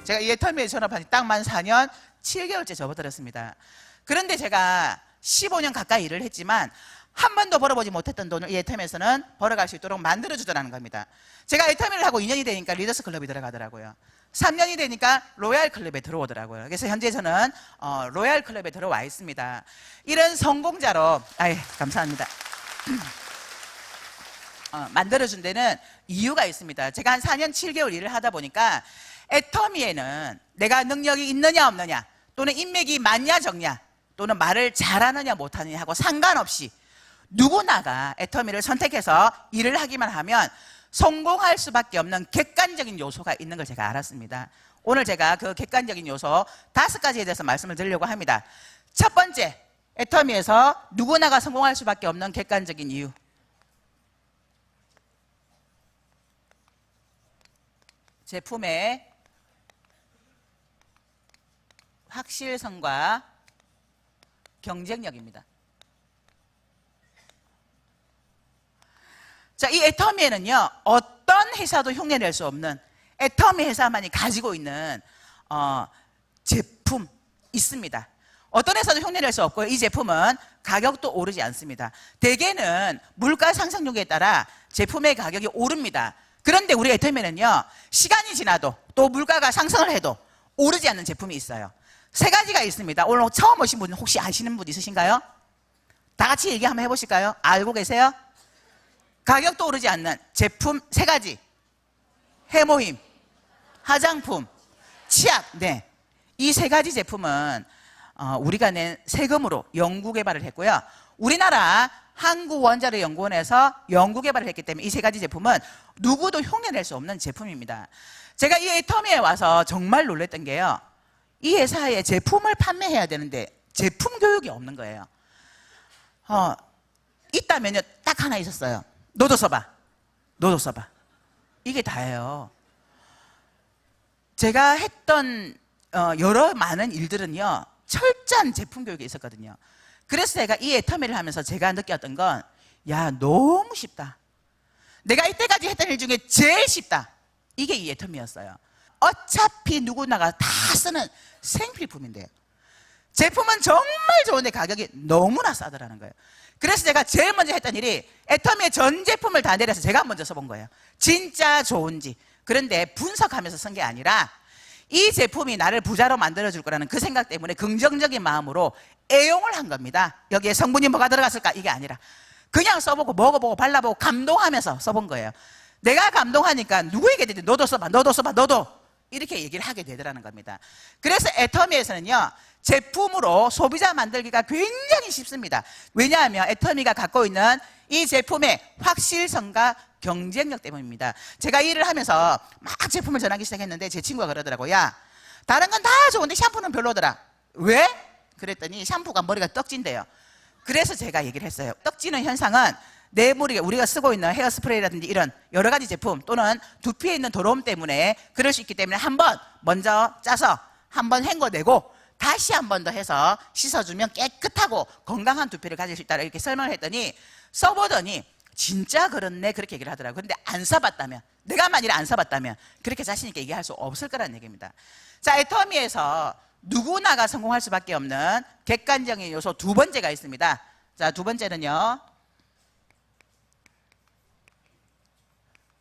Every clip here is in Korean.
제가 이 애터미에 전업한 지 딱 만 4년 7개월째 접어들었습니다. 그런데 제가 15년 가까이 일을 했지만 한 번도 벌어보지 못했던 돈을 이 애터미에서는 벌어갈 수 있도록 만들어주더라는 겁니다. 제가 애터미를 하고 2년이 되니까 리더스 클럽이 들어가더라고요. 3년이 되니까 로얄 클럽에 들어오더라고요. 그래서 현재 저는 로얄 클럽에 들어와 있습니다. 이런 성공자로 감사합니다. 만들어준 데는 이유가 있습니다. 제가 한 4년 7개월 일을 하다 보니까 애터미에는 내가 능력이 있느냐 없느냐, 또는 인맥이 많냐 적냐, 또는 말을 잘하느냐 못하느냐 하고 상관없이 누구나가 애터미를 선택해서 일을 하기만 하면 성공할 수밖에 없는 객관적인 요소가 있는 걸 제가 알았습니다. 오늘 제가 그 객관적인 요소 5가지에 대해서 말씀을 드리려고 합니다. 첫 번째, 애터미에서 누구나가 성공할 수밖에 없는 객관적인 이유. 제품의 확실성과 경쟁력입니다. 자, 이 애터미에는요, 어떤 회사도 흉내낼 수 없는 애터미 회사만이 가지고 있는 제품 있습니다. 어떤 회사도 흉내낼 수 없고요. 이 제품은 가격도 오르지 않습니다. 대개는 물가 상승률에 따라 제품의 가격이 오릅니다. 그런데 우리 애터미는요, 시간이 지나도 또 물가가 상승을 해도 오르지 않는 제품이 있어요. 3가지가 있습니다. 오늘 처음 오신 분 혹시 아시는 분 있으신가요? 다 같이 얘기 한번 해보실까요? 알고 계세요? 가격도 오르지 않는 제품 3가지. 해모임, 화장품, 치약. 네, 이 3가지 제품은 우리가 낸 세금으로 연구 개발을 했고요. 우리나라 한국원자력연구원에서 연구 개발을 했기 때문에 이 3가지 제품은 누구도 흉내낼 수 없는 제품입니다. 제가 이 애터미에 와서 정말 놀랐던 게요, 이 회사에 제품을 판매해야 되는데 제품 교육이 없는 거예요. 있다면요, 딱 하나 있었어요. 너도 써봐. 너도 써봐. 이게 다예요. 제가 했던 여러 많은 일들은요, 철저한 제품 교육이 있었거든요. 그래서 제가 이 애터미를 하면서 제가 느꼈던 건, 야, 너무 쉽다. 내가 이때까지 했던 일 중에 제일 쉽다. 이게 이 애터미였어요. 어차피 누구나가 다 쓰는 생필품인데요, 제품은 정말 좋은데 가격이 너무나 싸더라는 거예요. 그래서 제가 제일 먼저 했던 일이 애터미의 전 제품을 다 내려서 제가 먼저 써본 거예요. 진짜 좋은지. 그런데 분석하면서 쓴 게 아니라 이 제품이 나를 부자로 만들어줄 거라는 그 생각 때문에 긍정적인 마음으로 애용을 한 겁니다. 여기에 성분이 뭐가 들어갔을까? 이게 아니라 그냥 써보고 먹어보고 발라보고 감동하면서 써본 거예요. 내가 감동하니까 누구에게든 너도 써봐, 너도 써봐, 너도, 이렇게 얘기를 하게 되더라는 겁니다. 그래서 애터미에서는요, 제품으로 소비자 만들기가 굉장히 쉽습니다. 왜냐하면 애터미가 갖고 있는 이 제품의 확실성과 경쟁력 때문입니다. 제가 일을 하면서 막 제품을 전하기 시작했는데 제 친구가 그러더라고요. 야, 다른 건 다 좋은데 샴푸는 별로더라. 왜? 그랬더니 샴푸가 머리가 떡진대요. 그래서 제가 얘기를 했어요. 떡지는 현상은 내 머리에 우리가 쓰고 있는 헤어스프레이라든지 이런 여러 가지 제품, 또는 두피에 있는 더러움 때문에 그럴 수 있기 때문에 한번 먼저 짜서 한번 헹궈내고 다시 한 번 더 해서 씻어주면 깨끗하고 건강한 두피를 가질 수 있다, 이렇게 설명을 했더니 써보더니 진짜 그렇네, 그렇게 얘기를 하더라고요. 그런데 안 써봤다면, 내가 만일에 안 써봤다면 그렇게 자신 있게 얘기할 수 없을 거라는 얘기입니다. 자, 애터미에서 누구나가 성공할 수밖에 없는 객관적인 요소 2번째가 있습니다. 자, 2번째는요,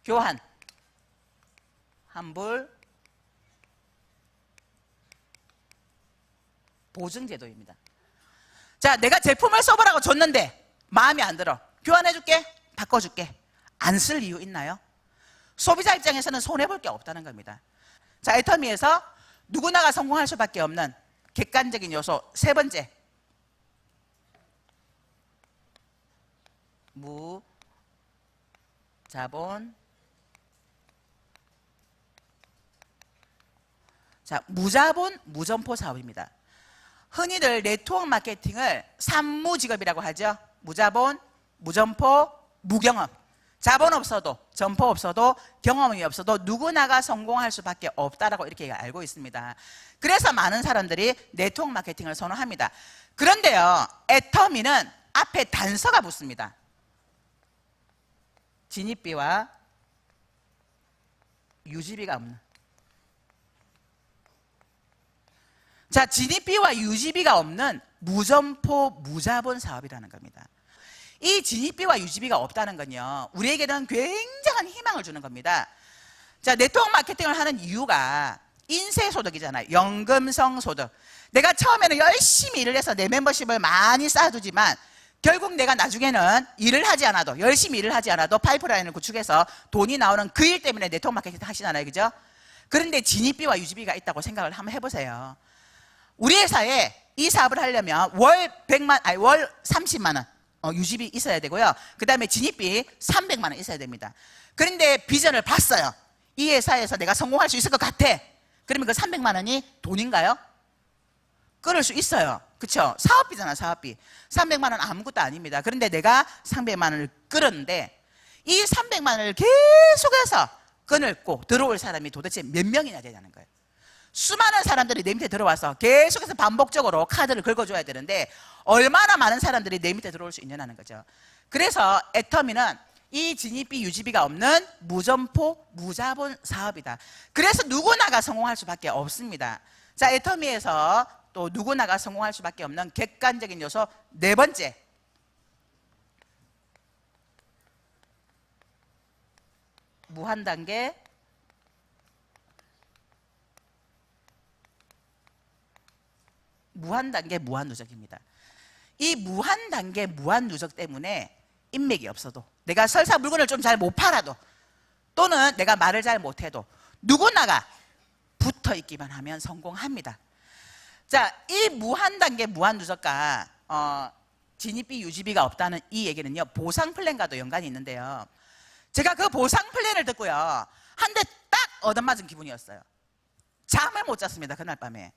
교환, 환불, 보증제도입니다. 자, 내가 제품을 써보라고 줬는데 마음에 안 들어. 교환해줄게, 바꿔줄게. 안 쓸 이유 있나요? 소비자 입장에서는 손해볼 게 없다는 겁니다. 자, 애터미에서 누구나가 성공할 수밖에 없는 객관적인 요소 3번째, 무자본. 자, 무자본 무점포 사업입니다. 흔히들 네트워크 마케팅을 산무직업이라고 하죠. 무자본, 무점포, 무경험. 자본 없어도, 점포 없어도, 경험이 없어도 누구나가 성공할 수밖에 없다라고 이렇게 알고 있습니다. 그래서 많은 사람들이 네트워크 마케팅을 선호합니다. 그런데요, 애터미는 앞에 단서가 붙습니다. 진입비와 유지비가 없는. 자, 진입비와 유지비가 없는 무점포 무자본 사업이라는 겁니다. 이 진입비와 유지비가 없다는 건요, 우리에게는 굉장한 희망을 주는 겁니다. 자, 네트워크 마케팅을 하는 이유가 인세소득이잖아요. 연금성 소득. 내가 처음에는 열심히 일을 해서 내 멤버십을 많이 쌓아두지만 결국 내가 나중에는 일을 하지 않아도, 열심히 일을 하지 않아도 파이프라인을 구축해서 돈이 나오는 그 일 때문에 네트워크 마케팅 하시잖아요. 그죠? 그런데 진입비와 유지비가 있다고 생각을 한번 해보세요. 우리 회사에 이 사업을 하려면 월 100만, 아니 월 30만 원 유지비 있어야 되고요. 그 다음에 진입비 300만 원 있어야 됩니다. 그런데 비전을 봤어요. 이 회사에서 내가 성공할 수 있을 것 같아. 그러면 그 300만 원이 돈인가요? 끊을 수 있어요. 그렇죠? 사업비잖아, 사업비. 300만 원 아무것도 아닙니다. 그런데 내가 300만 원을 끌었는데 이 300만 원을 계속해서 끊고 들어올 사람이 도대체 몇 명이나 되냐는 거예요. 수많은 사람들이 내 밑에 들어와서 계속해서 반복적으로 카드를 긁어줘야 되는데 얼마나 많은 사람들이 내 밑에 들어올 수 있냐는 거죠. 그래서 애터미는 이 진입비 유지비가 없는 무점포 무자본 사업이다. 그래서 누구나가 성공할 수밖에 없습니다. 자, 애터미에서 또 누구나가 성공할 수밖에 없는 객관적인 요소 네 번째, 무한단계 무한누적입니다. 이 무한단계 무한누적 때문에 인맥이 없어도, 내가 설사 물건을 좀 잘 못 팔아도, 또는 내가 말을 잘 못해도 누구나가 붙어 있기만 하면 성공합니다. 자, 이 무한단계 무한누적과 진입비 유지비가 없다는 이 얘기는요, 보상 플랜과도 연관이 있는데요, 제가 그 보상 플랜을 듣고요, 한 대 딱 얻어맞은 기분이었어요. 잠을 못 잤습니다. 그날 밤에.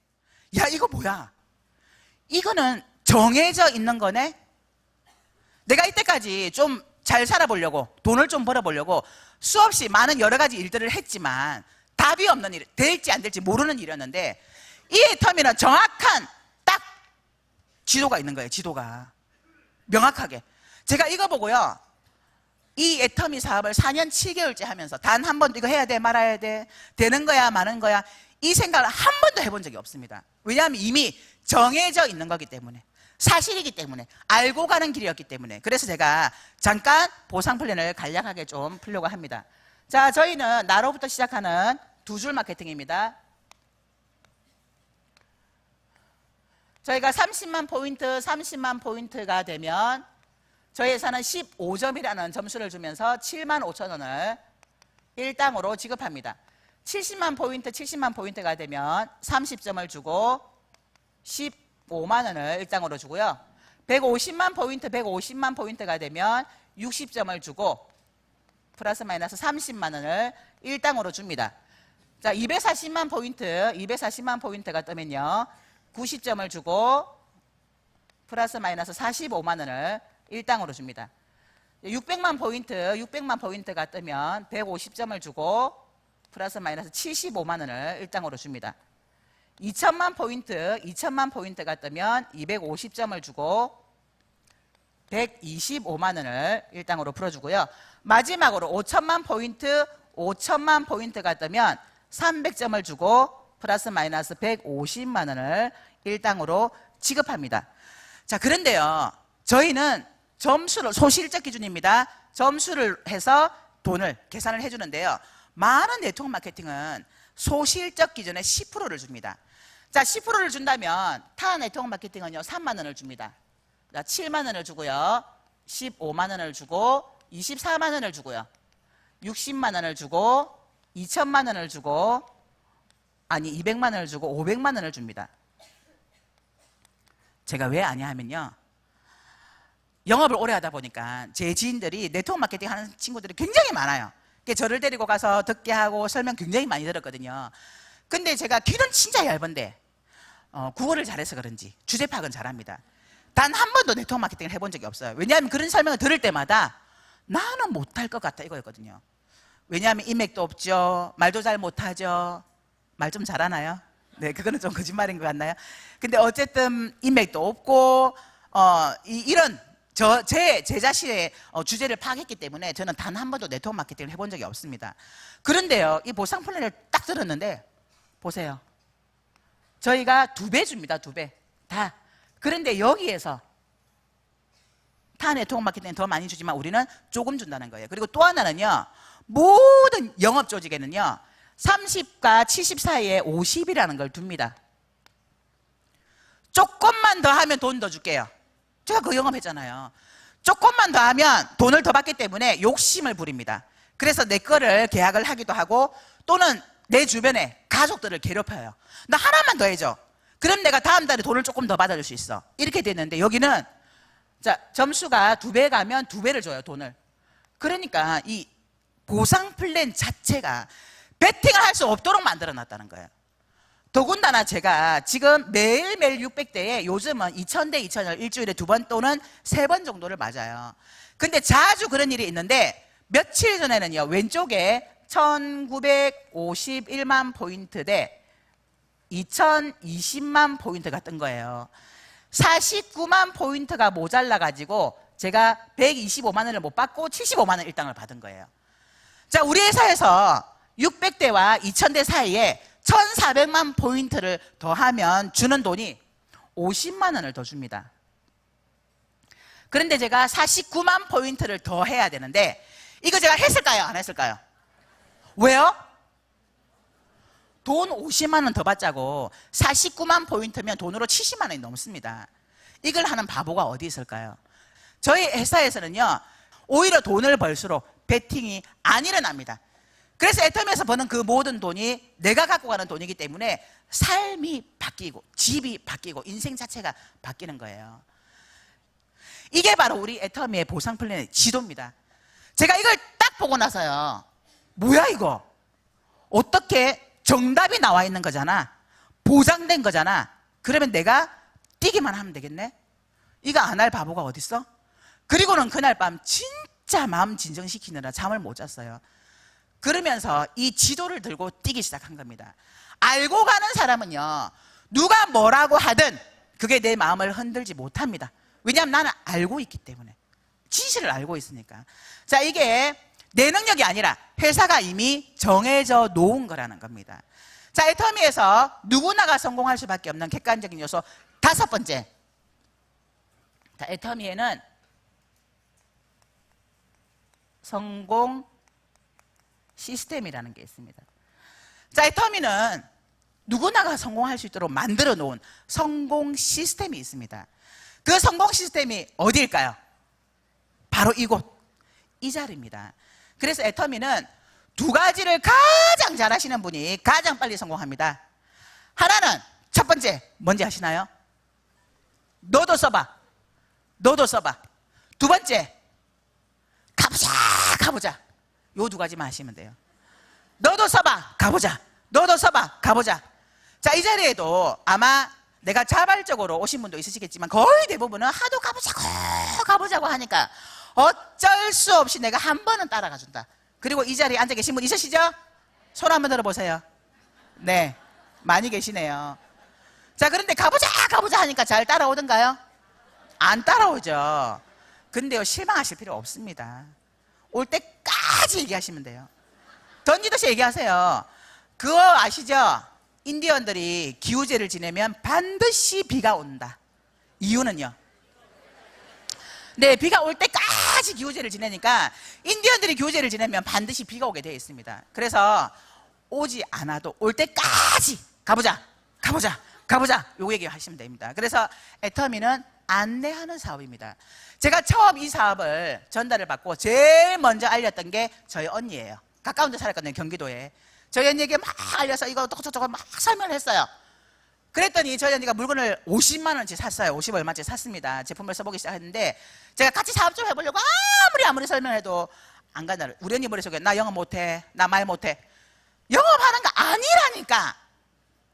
야, 이거 뭐야? 이거는 정해져 있는 거네? 내가 이때까지 좀 잘 살아보려고, 돈을 좀 벌어보려고 수없이 많은 여러 가지 일들을 했지만 답이 없는 일, 될지 안 될지 모르는 일이었는데 이 애터미는 정확한 딱 지도가 있는 거예요. 지도가 명확하게. 제가 이거 보고요, 이 애터미 사업을 4년 7개월째 하면서 단 한 번도 이거 해야 돼 말아야 돼, 되는 거야 마는 거야, 이 생각을 한 번도 해본 적이 없습니다. 왜냐하면 이미 정해져 있는 거기 때문에, 사실이기 때문에, 알고 가는 길이었기 때문에. 그래서 제가 잠깐 보상 플랜을 간략하게 좀 풀려고 합니다. 자, 저희는 나로부터 시작하는 두 줄 마케팅입니다. 저희가 30만 포인트가 되면 저희 회사는 15점이라는 점수를 주면서 7만 5천 원을 일당으로 지급합니다. 70만 포인트가 되면 30점을 주고 15만 원을 일당으로 주고요. 150만 포인트가 되면 60점을 주고 플러스 마이너스 30만 원을 일당으로 줍니다. 자, 240만 포인트가 뜨면요, 90점을 주고 플러스 마이너스 45만 원을 일당으로 줍니다. 600만 포인트가 뜨면 150점을 주고 플러스 마이너스 75만 원을 일당으로 줍니다. 2천만 포인트가 뜨면 250점을 주고 125만 원을 일당으로 풀어주고요. 마지막으로 5천만 포인트가 뜨면 300점을 주고 플러스 마이너스 150만 원을 일당으로 지급합니다. 자, 그런데요, 저희는 점수를, 소실적 기준입니다. 점수를 해서 돈을 계산을 해주는데요, 많은 네트워크 마케팅은 소실적 기준에 10%를 줍니다. 자, 10%를 준다면 타 네트워크 마케팅은요 3만 원을 줍니다. 자, 7만 원을 주고요, 15만 원을 주고 24만 원을 주고요, 60만 원을 주고 2천만 원을 주고, 아니 200만 원을 주고 500만 원을 줍니다. 제가 왜 아냐 하면요, 영업을 오래 하다 보니까 제 지인들이 네트워크 마케팅 하는 친구들이 굉장히 많아요. 저를 데리고 가서 듣게 하고 설명 굉장히 많이 들었거든요. 근데 제가 귀는 진짜 얇은데 국어를 잘해서 그런지 주제 파악은 잘합니다. 단 한 번도 네트워크 마케팅을 해본 적이 없어요. 왜냐하면 그런 설명을 들을 때마다 나는 못할 것 같다 이거였거든요. 왜냐하면 인맥도 없죠, 말도 잘 못하죠. 말 좀 잘하나요? 네, 그거는 좀 거짓말인 것 같나요? 근데 어쨌든 인맥도 없고 이런 제 자신의 주제를 파악했기 때문에 저는 단 한 번도 네트워크 마케팅을 해본 적이 없습니다. 그런데요, 이 보상 플랜을 딱 들었는데 보세요. 저희가 2배 줍니다. 2배 다. 그런데 여기에서 타 네트워크 마케팅은 더 많이 주지만 우리는 조금 준다는 거예요. 그리고 또 하나는요, 모든 영업 조직에는요 30과 70 사이에 50이라는 걸 둡니다. 조금만 더 하면 돈 더 줄게요. 제가 그 영업했잖아요. 조금만 더 하면 돈을 더 받기 때문에 욕심을 부립니다. 그래서 내 거를 계약을 하기도 하고, 또는 내 주변에 가족들을 괴롭혀요. 나 하나만 더 해줘. 그럼 내가 다음 달에 돈을 조금 더 받아줄 수 있어. 이렇게 됐는데 여기는 자, 점수가 2배 가면 2배를 줘요, 돈을. 그러니까 이 보상 플랜 자체가 베팅을 할 수 없도록 만들어 놨다는 거예요. 더군다나 제가 지금 매일매일 600대에 요즘은 2000대 2000을 일주일에 2번 또는 3번 정도를 맞아요. 근데 자주 그런 일이 있는데, 며칠 전에는요, 왼쪽에 1951만 포인트 대 2020만 포인트가 뜬 거예요. 49만 포인트가 모자라가지고 제가 125만 원을 못 받고 75만 원 일당을 받은 거예요. 자, 우리 회사에서 600대와 2000대 사이에 1400만 포인트를 더하면 주는 돈이 50만 원을 더 줍니다. 그런데 제가 49만 포인트를 더 해야 되는데, 이거 제가 했을까요? 안 했을까요? 왜요? 돈 50만 원 더 받자고 49만 포인트면 돈으로 70만 원이 넘습니다. 이걸 하는 바보가 어디 있을까요? 저희 회사에서는요, 오히려 돈을 벌수록 베팅이 안 일어납니다. 그래서 애터미에서 버는 그 모든 돈이 내가 갖고 가는 돈이기 때문에 삶이 바뀌고 집이 바뀌고 인생 자체가 바뀌는 거예요. 이게 바로 우리 애터미의 보상 플랜의 지도입니다. 제가 이걸 딱 보고 나서요, 뭐야 이거? 어떻게 정답이 나와 있는 거잖아. 보장된 거잖아. 그러면 내가 뛰기만 하면 되겠네? 이거 안 할 바보가 어딨어? 그리고는 그날 밤 진짜 마음 진정시키느라 잠을 못 잤어요. 그러면서 이 지도를 들고 뛰기 시작한 겁니다. 알고 가는 사람은요, 누가 뭐라고 하든 그게 내 마음을 흔들지 못합니다. 왜냐하면 나는 알고 있기 때문에. 진실을 알고 있으니까. 자, 이게 내 능력이 아니라 회사가 이미 정해져 놓은 거라는 겁니다. 자, 애터미에서 누구나가 성공할 수밖에 없는 객관적인 요소 5번째. 자, 애터미에는 성공 시스템이라는 게 있습니다. 자, 애터미는 누구나가 성공할 수 있도록 만들어 놓은 성공 시스템이 있습니다. 그 성공 시스템이 어디일까요? 바로 이곳, 이 자리입니다. 그래서 애터미는 2가지를 가장 잘하시는 분이 가장 빨리 성공합니다. 하나는 첫 번째, 뭔지 아시나요? 너도 써봐. 너도 써봐. 2번째, 가보자, 가보자. 요 2가지만 하시면 돼요. 너도 써봐, 가보자. 너도 써봐, 가보자. 자, 이 자리에도 아마 내가 자발적으로 오신 분도 있으시겠지만 거의 대부분은 하도 가보자고 가보자고 하니까 어쩔 수 없이 내가 한 번은 따라가 준다. 그리고 이 자리에 앉아 계신 분 있으시죠? 손 한번 들어보세요. 네, 많이 계시네요. 자, 그런데 가보자 가보자 하니까 잘 따라오던가요? 안 따라오죠. 근데요, 실망하실 필요 없습니다. 올 때까지 얘기하시면 돼요. 던지듯이 얘기하세요. 그거 아시죠? 인디언들이 기우제를 지내면 반드시 비가 온다. 이유는요? 네, 비가 올 때까지 기우제를 지내니까 인디언들이 기우제를 지내면 반드시 비가 오게 되어 있습니다. 그래서 오지 않아도 올 때까지 가보자, 가보자, 가보자, 요 얘기 하시면 됩니다. 그래서 애터미는 안내하는 사업입니다. 제가 처음 이 사업을 전달을 받고 제일 먼저 알렸던 게 저희 언니예요. 가까운 데 살았거든요, 경기도에. 저희 언니에게 막 알려서 이거 저거 막 설명을 했어요. 그랬더니 저희 언니가 물건을 50만 원치 샀어요. 50 얼마치 샀습니다. 제품을 써보기 시작했는데 제가 같이 사업 좀 해보려고 아무리 설명해도 안 간다. 우리 언니 머릿속에 나 영업 못해, 나 말 못해. 영업하는 거 아니라니까.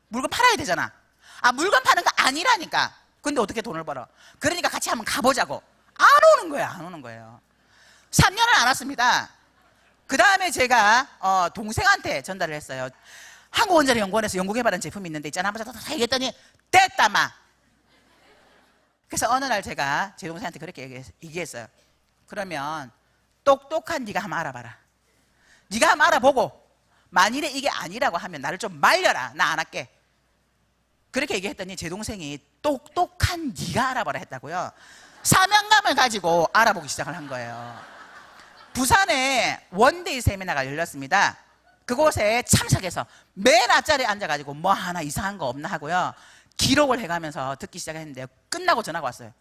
물건 팔아야 되잖아. 아, 물건 파는 거 아니라니까. 근데 어떻게 돈을 벌어? 그러니까 같이 한번 가보자고. 안 오는 거예요, 안 오는 거예요. 3년을 안 왔습니다. 그 다음에 제가 동생한테 전달을 했어요. 한국원자력연구원에서 연구개발한 제품이 있는데 있잖아. 한번 다 얘기했더니 됐다 마. 그래서 어느 날 제가 제 동생한테 그렇게 얘기했어요. 그러면 똑똑한 네가 한번 알아봐라. 네가 한번 알아보고 만일에 이게 아니라고 하면 나를 좀 말려라. 나 안 할게. 그렇게 얘기했더니 제 동생이 똑똑한 네가 알아봐라 했다고요. 사명감을 가지고 알아보기 시작을 한 거예요. 부산에 원데이 세미나가 열렸습니다. 그곳에 참석해서 맨 앞자리에 앉아가지고 뭐 하나 이상한 거 없나 하고요, 기록을 해가면서 듣기 시작했는데 끝나고 전화가 왔어요.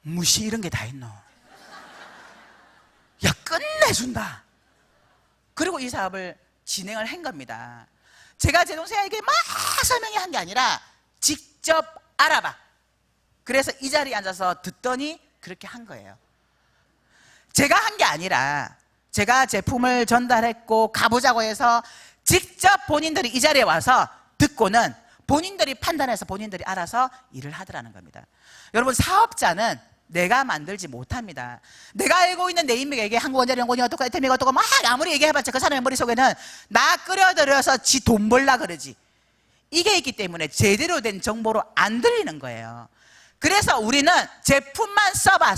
무시 이런 게 다 있노? 야, 끝내준다. 그리고 이 사업을 진행을 한 겁니다. 제가 제 동생에게 막 설명한 게 아니라 직접 알아봐. 그래서 이 자리에 앉아서 듣더니 그렇게 한 거예요. 제가 한 게 아니라 제가 제품을 전달했고 가보자고 해서 직접 본인들이 이 자리에 와서 듣고는 본인들이 판단해서 본인들이 알아서 일을 하더라는 겁니다. 여러분, 사업자는 내가 만들지 못합니다. 내가 알고 있는 내 인맥에게 한국원자력연구원이 어떻고 애템이가 어떻고 막 아무리 얘기해봤자 그 사람의 머릿속에는 나 끌어들여서 지 돈 벌라 그러지, 이게 있기 때문에 제대로 된 정보로 안 들리는 거예요. 그래서 우리는 제품만 써봐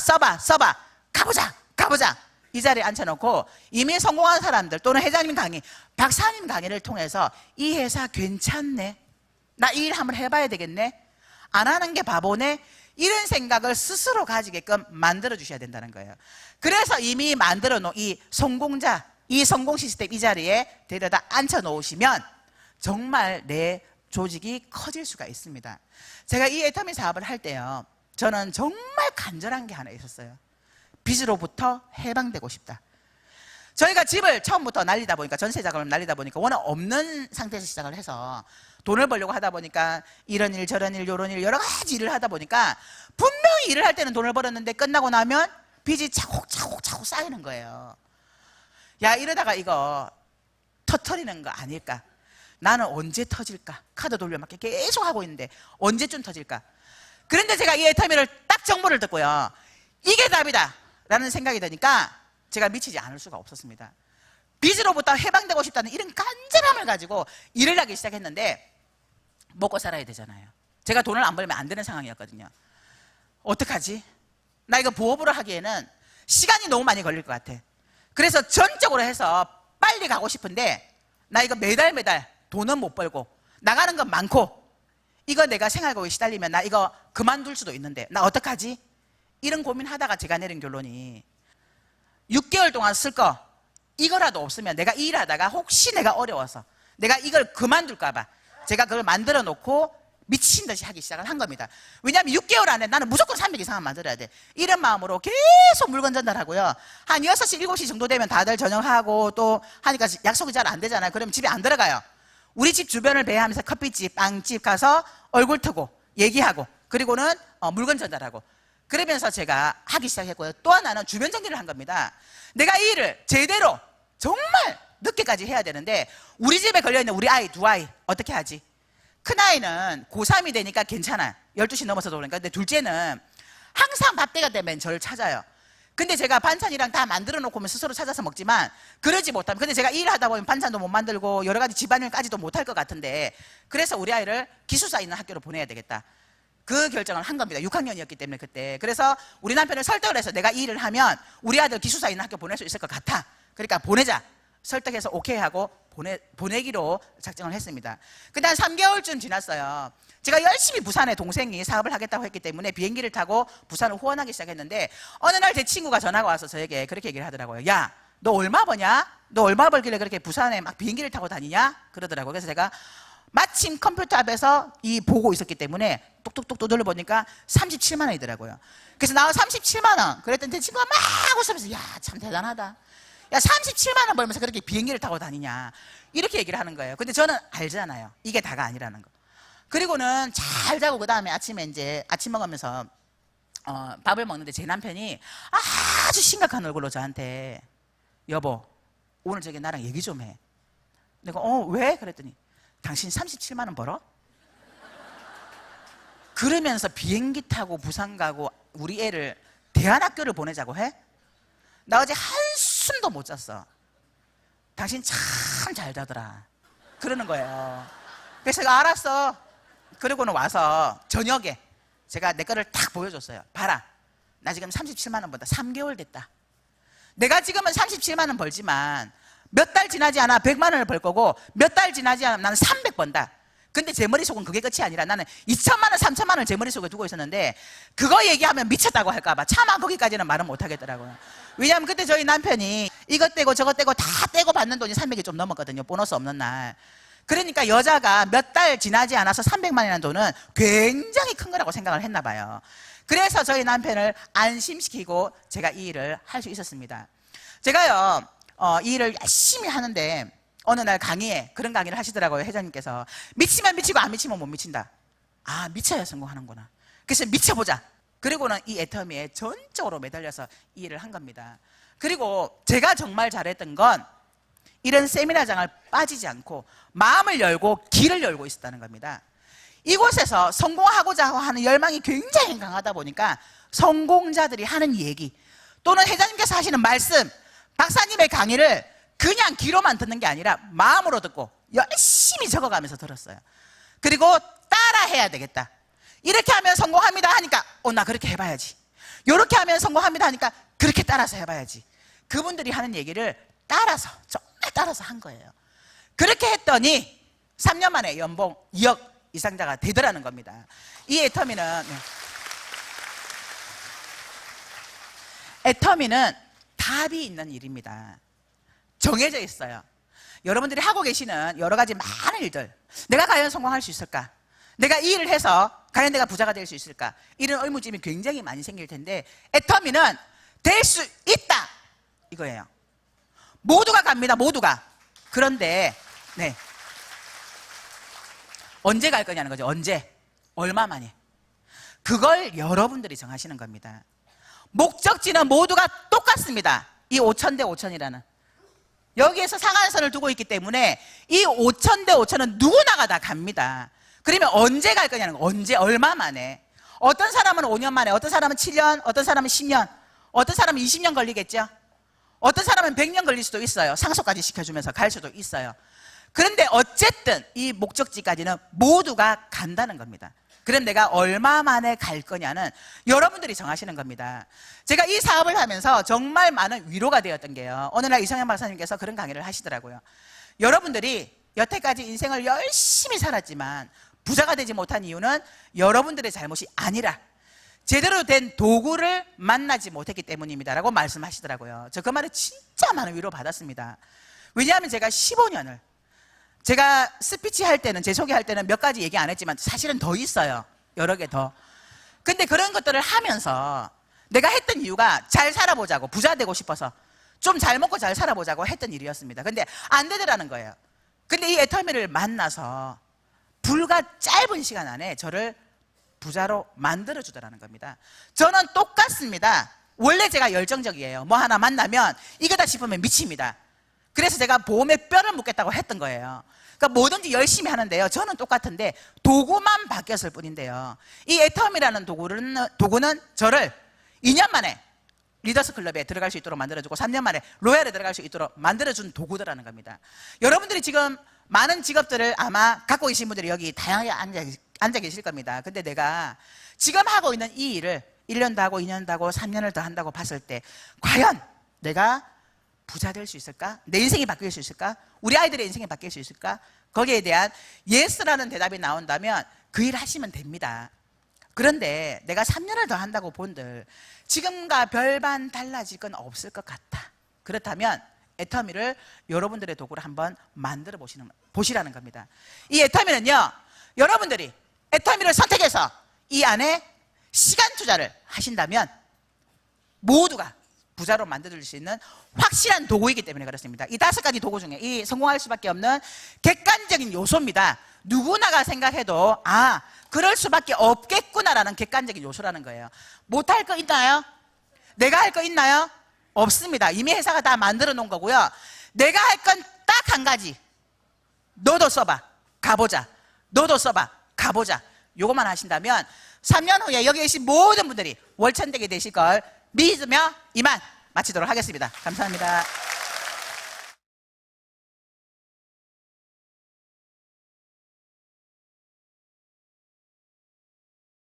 가보자 이 자리에 앉혀놓고 이미 성공한 사람들 또는 회장님 강의, 박사님 강의를 통해서 이 회사 괜찮네, 나 이 일 한번 해봐야 되겠네, 안 하는 게 바보네, 이런 생각을 스스로 가지게끔 만들어 주셔야 된다는 거예요. 그래서 이미 만들어 놓은 이 성공자, 이 성공 시스템 이 자리에 데려다 앉혀 놓으시면 정말 내 조직이 커질 수가 있습니다. 제가 이 애터미 사업을 할 때요, 저는 정말 간절한 게 하나 있었어요. 빚으로부터 해방되고 싶다. 저희가 집을 처음부터 날리다 보니까, 전세 자금을 날리다 보니까 워낙 없는 상태에서 시작을 해서 돈을 벌려고 하다 보니까 이런 일 저런 일 요런 일 여러 가지 일을 하다 보니까 분명히 일을 할 때는 돈을 벌었는데 끝나고 나면 빚이 차곡차곡 쌓이는 거예요. 야, 이러다가 이거 터트리는 거 아닐까? 나는 언제 터질까? 카드 돌려막기 계속 하고 있는데 언제쯤 터질까? 그런데 제가 이 애터미를 딱 정보를 듣고요, 이게 답이다 라는 생각이 드니까 제가 미치지 않을 수가 없었습니다. 빚으로부터 해방되고 싶다는 이런 간절함을 가지고 일을 하기 시작했는데 먹고 살아야 되잖아요. 제가 돈을 안 벌면 안 되는 상황이었거든요. 어떡하지? 나 이거 부업으로 하기에는 시간이 너무 많이 걸릴 것 같아. 그래서 전적으로 해서 빨리 가고 싶은데 나 이거 매달 돈은 못 벌고 나가는 건 많고 이거 내가 생활고에 시달리면 나 이거 그만둘 수도 있는데 나 어떡하지? 이런 고민하다가 제가 내린 결론이 6개월 동안 쓸 거 이거라도 없으면 내가 이 일하다가 혹시 내가 어려워서 내가 이걸 그만둘까 봐 제가 그걸 만들어 놓고 미친 듯이 하기 시작을 한 겁니다. 왜냐하면 6개월 안에 나는 무조건 300 이상은 만들어야 돼. 이런 마음으로 계속 물건 전달하고요. 한 6시, 7시 정도 되면 다들 저녁하고 또 하니까 약속이 잘 안 되잖아요. 그러면 집에 안 들어가요. 우리 집 주변을 배회하면서 커피집, 빵집 가서 얼굴 트고 얘기하고 그리고는 물건 전달하고 그러면서 제가 하기 시작했고요. 또 하나는 주변 정리를 한 겁니다. 내가 이 일을 제대로 정말 늦게까지 해야 되는데 우리 집에 걸려있는 우리 아이 두 아이 어떻게 하지? 큰아이는 고3이 되니까 괜찮아요. 12시 넘어서도 그러니까. 근데 둘째는 항상 밥 때가 되면 저를 찾아요. 근데 제가 반찬이랑 다 만들어 놓고 오면 스스로 찾아서 먹지만 그러지 못하면, 근데 제가 일하다 보면 반찬도 못 만들고 여러 가지 집안일까지도 못할 것 같은데 그래서 우리 아이를 기숙사 있는 학교로 보내야 되겠다. 그 결정을 한 겁니다. 6학년이었기 때문에 그때. 그래서 우리 남편을 설득을 해서 내가 이 일을 하면 우리 아들 기숙사 있는 학교 보낼 수 있을 것 같아. 그러니까 보내자. 설득해서 오케이 하고 보내기로 작정을 했습니다. 근데 한 3개월쯤 지났어요. 제가 열심히 부산에 동생이 사업을 하겠다고 했기 때문에 비행기를 타고 부산을 후원하기 시작했는데 어느 날 제 친구가 전화가 와서 저에게 그렇게 얘기를 하더라고요. 야, 너 얼마 버냐? 너 얼마 벌길래 그렇게 부산에 막 비행기를 타고 다니냐? 그러더라고요. 그래서 제가 마침 컴퓨터 앞에서 보고 있었기 때문에 똑똑똑 눌러보니까 37만 원이더라고요. 그래서 나 37만 원. 그랬더니 제 친구가 막 웃으면서 야, 참 대단하다. 야, 37만 원 벌면서 그렇게 비행기를 타고 다니냐. 이렇게 얘기를 하는 거예요. 근데 저는 알잖아요. 이게 다가 아니라는 거. 그리고는 잘 자고 그 다음에 아침에 이제 아침 먹으면서 밥을 먹는데 제 남편이 아주 심각한 얼굴로 저한테 여보, 오늘 저기 나랑 얘기 좀 해. 내가 왜? 그랬더니 당신 37만 원 벌어? 그러면서 비행기 타고 부산 가고 우리 애를 대안학교를 보내자고 해? 나 어제 한숨도 못 잤어. 당신 참 잘 자더라. 그러는 거예요. 그래서 제가 알았어. 그러고는 와서 저녁에 제가 내 거를 딱 보여줬어요. 봐라, 나 지금 37만 원 번다. 3개월 됐다. 내가 지금은 37만 원 벌지만 몇 달 지나지 않아 100만 원을 벌 거고 몇 달 지나지 않으면 나는 300 번다. 근데 제 머릿속은 그게 끝이 아니라 나는 2천만 원, 3천만 원을 제 머릿속에 두고 있었는데 그거 얘기하면 미쳤다고 할까봐 차마 거기까지는 말은 못하겠더라고요. 왜냐하면 그때 저희 남편이 이것 떼고 저것 떼고 다 떼고 받는 돈이 300이 좀 넘었거든요. 보너스 없는 날. 그러니까 여자가 몇 달 지나지 않아서 300만 원이라는 돈은 굉장히 큰 거라고 생각을 했나 봐요. 그래서 저희 남편을 안심시키고 제가 이 일을 할 수 있었습니다. 제가요 이 일을 열심히 하는데 어느 날 강의에 그런 강의를 하시더라고요. 회장님께서 미치면 미치고 안 미치면 못 미친다. 아, 미쳐야 성공하는구나. 그래서 미쳐보자. 그리고는 이 애터미에 전적으로 매달려서 이 일을 한 겁니다. 그리고 제가 정말 잘했던 건 이런 세미나장을 빠지지 않고 마음을 열고 길을 열고 있었다는 겁니다. 이곳에서 성공하고자 하는 열망이 굉장히 강하다 보니까 성공자들이 하는 얘기 또는 회장님께서 하시는 말씀, 박사님의 강의를 그냥 귀로만 듣는 게 아니라 마음으로 듣고 열심히 적어가면서 들었어요. 그리고 따라해야 되겠다. 이렇게 하면 성공합니다 하니까 나 그렇게 해봐야지. 이렇게 하면 성공합니다 하니까 그렇게 따라서 해봐야지. 그분들이 하는 얘기를 따라서 정말 따라서 한 거예요. 그렇게 했더니 3년 만에 연봉 2억 이상자가 되더라는 겁니다. 이 애터미는 답이 있는 일입니다. 정해져 있어요. 여러분들이 하고 계시는 여러 가지 많은 일들, 내가 과연 성공할 수 있을까? 내가 이 일을 해서 과연 내가 부자가 될 수 있을까? 이런 의무심이 굉장히 많이 생길 텐데 애터미는 될 수 있다 이거예요. 모두가 갑니다. 모두가. 그런데 언제 갈 거냐는 거죠. 언제? 얼마 만에? 그걸 여러분들이 정하시는 겁니다. 목적지는 모두가 똑같습니다. 이 5,000 대 5,000이라는 여기에서 상한선을 두고 있기 때문에 이 5,000 대 5,000은 누구나가 다 갑니다. 그러면 언제 갈 거냐는 거. 언제? 얼마 만에? 어떤 사람은 5년 만에, 어떤 사람은 7년, 어떤 사람은 10년, 어떤 사람은 20년 걸리겠죠. 어떤 사람은 100년 걸릴 수도 있어요. 상속까지 시켜주면서 갈 수도 있어요. 그런데 어쨌든 이 목적지까지는 모두가 간다는 겁니다. 그럼 내가 얼마 만에 갈 거냐는 여러분들이 정하시는 겁니다. 제가 이 사업을 하면서 정말 많은 위로가 되었던 게요. 어느 날 이성현 박사님께서 그런 강의를 하시더라고요. 여러분들이 여태까지 인생을 열심히 살았지만 부자가 되지 못한 이유는 여러분들의 잘못이 아니라 제대로 된 도구를 만나지 못했기 때문입니다 라고 말씀하시더라고요. 저 그 말에 진짜 많은 위로 받았습니다. 왜냐하면 제가 15년을 제가 스피치 할 때는, 제 소개할 때는 몇 가지 얘기 안 했지만 사실은 더 있어요. 여러 개 더. 근데 그런 것들을 하면서 내가 했던 이유가 잘 살아보자고, 부자 되고 싶어서 좀 잘 먹고 잘 살아보자고 했던 일이었습니다. 근데 안 되더라는 거예요. 근데 이 애터미를 만나서 불과 짧은 시간 안에 저를 부자로 만들어주더라는 겁니다. 저는 똑같습니다. 원래 제가 열정적이에요. 뭐 하나 만나면 이거다 싶으면 미칩니다. 그래서 제가 보험에 뼈를 묻겠다고 했던 거예요. 그러니까 뭐든지 열심히 하는데요. 저는 똑같은데 도구만 바뀌었을 뿐인데요. 이 애터미라는 도구는 저를 2년 만에 리더스 클럽에 들어갈 수 있도록 만들어주고 3년 만에 로얄에 들어갈 수 있도록 만들어준 도구더라는 겁니다. 여러분들이 지금 많은 직업들을 아마 갖고 계신 분들이 여기 다양하게 앉아 계실 겁니다. 근데 내가 지금 하고 있는 이 일을 1년도 하고 2년도 하고 3년을 더 한다고 봤을 때 과연 내가 부자 될 수 있을까? 내 인생이 바뀔 수 있을까? 우리 아이들의 인생이 바뀔 수 있을까? 거기에 대한 예스라는 대답이 나온다면 그 일 하시면 됩니다. 그런데 내가 3년을 더 한다고 본들 지금과 별반 달라질 건 없을 것 같다. 그렇다면 애터미를 여러분들의 도구로 한번 만들어 보시라는 겁니다. 이 애터미는요, 여러분들이 애터미를 선택해서 이 안에 시간 투자를 하신다면 모두가 부자로 만들어줄 수 있는 확실한 도구이기 때문에 그렇습니다. 이 5가지 도구 중에 이 성공할 수밖에 없는 객관적인 요소입니다. 누구나가 생각해도 그럴 수밖에 없겠구나라는 객관적인 요소라는 거예요. 못할 거 있나요? 내가 할 거 있나요? 없습니다. 이미 회사가 다 만들어 놓은 거고요. 내가 할 건 딱 한 가지. 너도 써봐. 가보자. 너도 써봐. 가보자. 요것만 하신다면 3년 후에 여기 계신 모든 분들이 월천대기 되실 걸 믿으며 이만 마치도록 하겠습니다. 감사합니다.